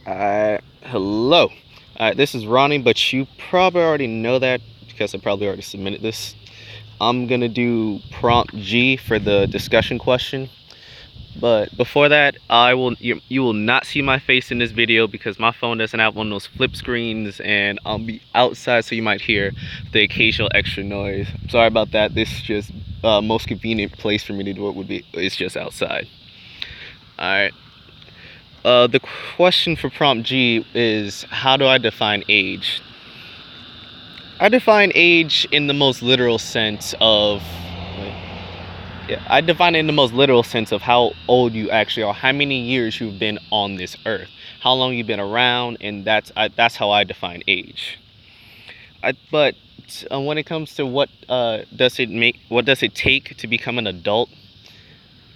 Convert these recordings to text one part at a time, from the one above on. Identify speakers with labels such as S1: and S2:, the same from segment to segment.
S1: Hello. This is Ronnie, but you probably already know that because I probably already submitted this. I'm gonna do prompt G for the discussion question. But before that, you will not see my face in this video because my phone doesn't have one of those flip screens, and I'll be outside, so you might hear the occasional extra noise. I'm sorry about that. This is just most convenient place for me to do it would be it's just outside. All right. The question for prompt G is, how do I define age? I define age in the most literal sense of, yeah, I define it in the most literal sense of how old you actually are, how many years you've been on this earth, how long you've been around, and that's how I define age. But when it comes to what does it take to become an adult,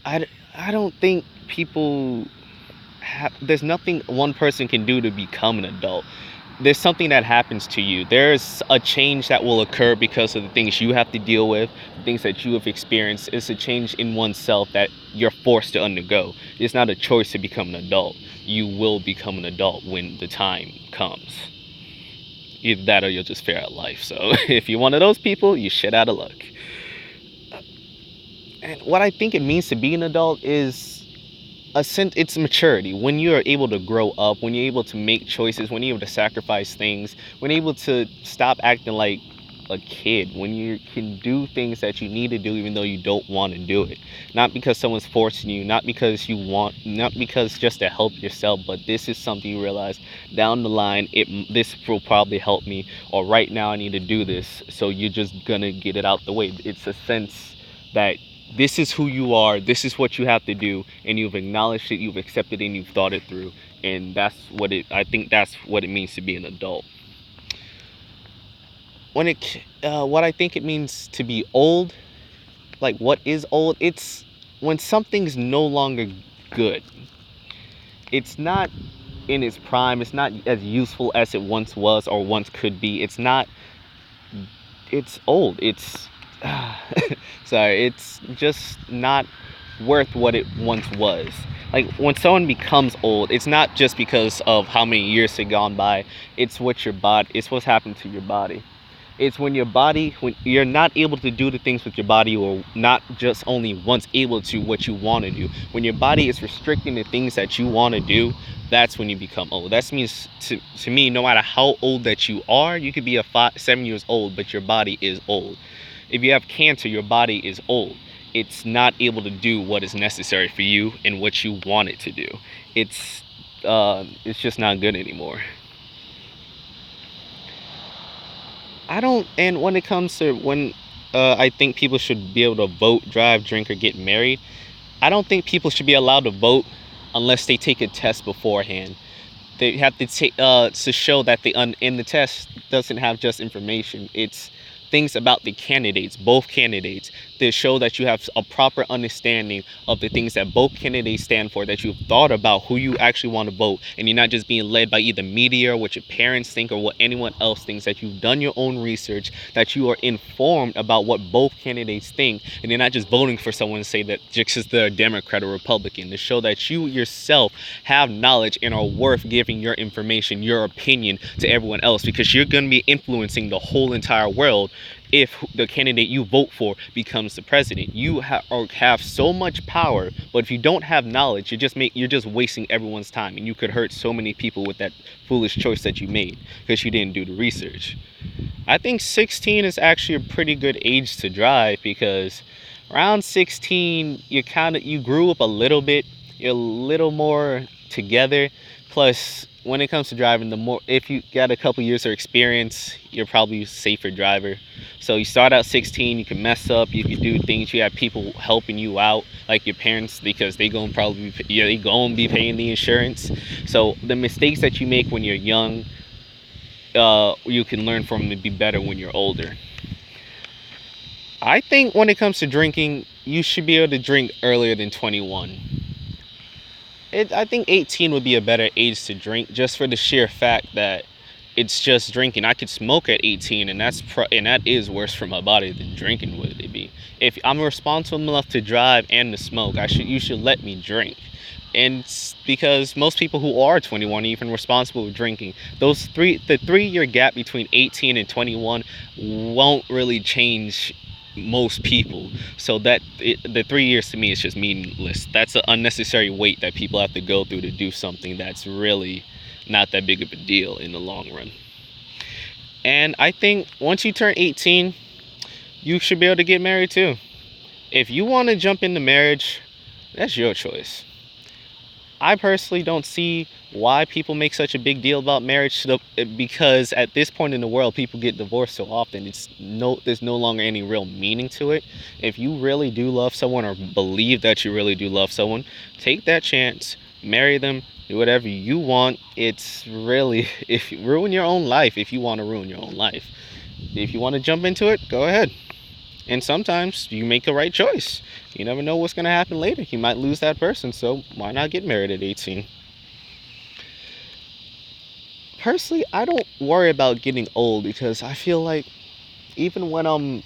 S1: I don't think people there's nothing one person can do to become an adult. There's something that happens to you. There's a change that will occur because of the things you have to deal with, the things that you have experienced. It's a change in oneself that you're forced to undergo. It's not a choice to become an adult. You will become an adult when the time comes. Either that or you'll just fare out life. So if you're one of those people, you're shit out of luck. And what I think it means to be an adult is it's maturity. When you are able to grow up, when you're able to make choices, when you're able to sacrifice things, when you're able to stop acting like a kid, when you can do things that you need to do even though you don't want to do it, not because someone's forcing you, not because you want, not because just to help yourself, but this is something you realize down the line, this will probably help me, or right now I need to do this, so you're just gonna get it out the way. It's a sense that this is who you are, this is what you have to do, and you've acknowledged it, you've accepted it, and you've thought it through. And I think that's what it means to be an adult. What I think it means to be old, like what is old? It's when something's no longer good. It's not in its prime, it's not as useful as it once was or once could be. It's old. Sorry, it's just not worth what it once was. Like when someone becomes old, it's not just because of how many years have gone by. It's what's happened to your body. It's when you're not able to do the things with your body, or not just only once able to what you want to do. When your body is restricting the things that you want to do, that's when you become old. That means to me, no matter how old that you are, you could be 7 years old, but your body is old. If you have cancer, your body is old. It's not able to do what is necessary for you and what you want it to do. It's just not good anymore. I don't, and when it comes to when I think people should be able to vote, drive, drink, or get married, I don't think people should be allowed to vote unless they take a test beforehand. They have to take to show that in the test doesn't have just information. It's things about the candidates, both candidates, to show that you have a proper understanding of the things that both candidates stand for, that you've thought about who you actually want to vote, and you're not just being led by either media or what your parents think or what anyone else thinks, that you've done your own research, that you are informed about what both candidates think, and you're not just voting for someone to say that just because they're a Democrat or Republican, to show that you yourself have knowledge and are worth giving your information, your opinion to everyone else, because you're going to be influencing the whole entire world if the candidate you vote for becomes the president. You have so much power, but if you don't have knowledge, you're just wasting everyone's time, and you could hurt so many people with that foolish choice that you made because you didn't do the research. I think 16 is actually a pretty good age to drive, because around 16 you grew up a little bit, you're a little more together. Plus, when it comes to driving, the more, if you got a couple years of experience, you're probably a safer driver. So you start out 16, you can mess up, you can do things, you have people helping you out, like your parents, because they gonna be paying the insurance. So the mistakes that you make when you're young, you can learn from and be better when you're older. I think when it comes to drinking, you should be able to drink earlier than 21. I think 18 would be a better age to drink, just for the sheer fact that it's just drinking. I could smoke at 18, and that is worse for my body than drinking would be. If I'm responsible enough to drive and to smoke, you should let me drink. And because most people who are 21 are even responsible for drinking, the 3 year gap between 18 and 21 won't really change most people. So the 3 years to me is just meaningless. That's an unnecessary weight that people have to go through to do something that's really not that big of a deal in the long run. And I think once you turn 18, you should be able to get married too. If you want to jump into marriage, that's your choice. I personally don't see why people make such a big deal about marriage because at this point in the world, people get divorced so often. There's no longer any real meaning to it. If you really do love someone or believe that you really do love someone, take that chance, marry them, do whatever you want. It's really if you ruin your own life if you want to ruin your own life. If you want to jump into it, go ahead. And sometimes you make the right choice. You never know what's going to happen later. You might lose that person, so why not get married at 18? Personally, I don't worry about getting old because I feel like even when I'm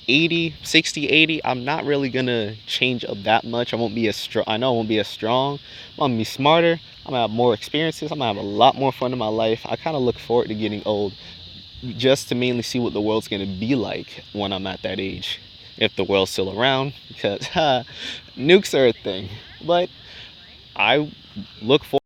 S1: 80, 60, 80, I'm not really going to change up that much. I won't be as strong. I know I won't be as strong. I'm going to be smarter. I'm going to have more experiences. I'm going to have a lot more fun in my life. I kind of look forward to getting old just to mainly see what the world's going to be like when I'm at that age. If the world's still around, because nukes are a thing. But I look forward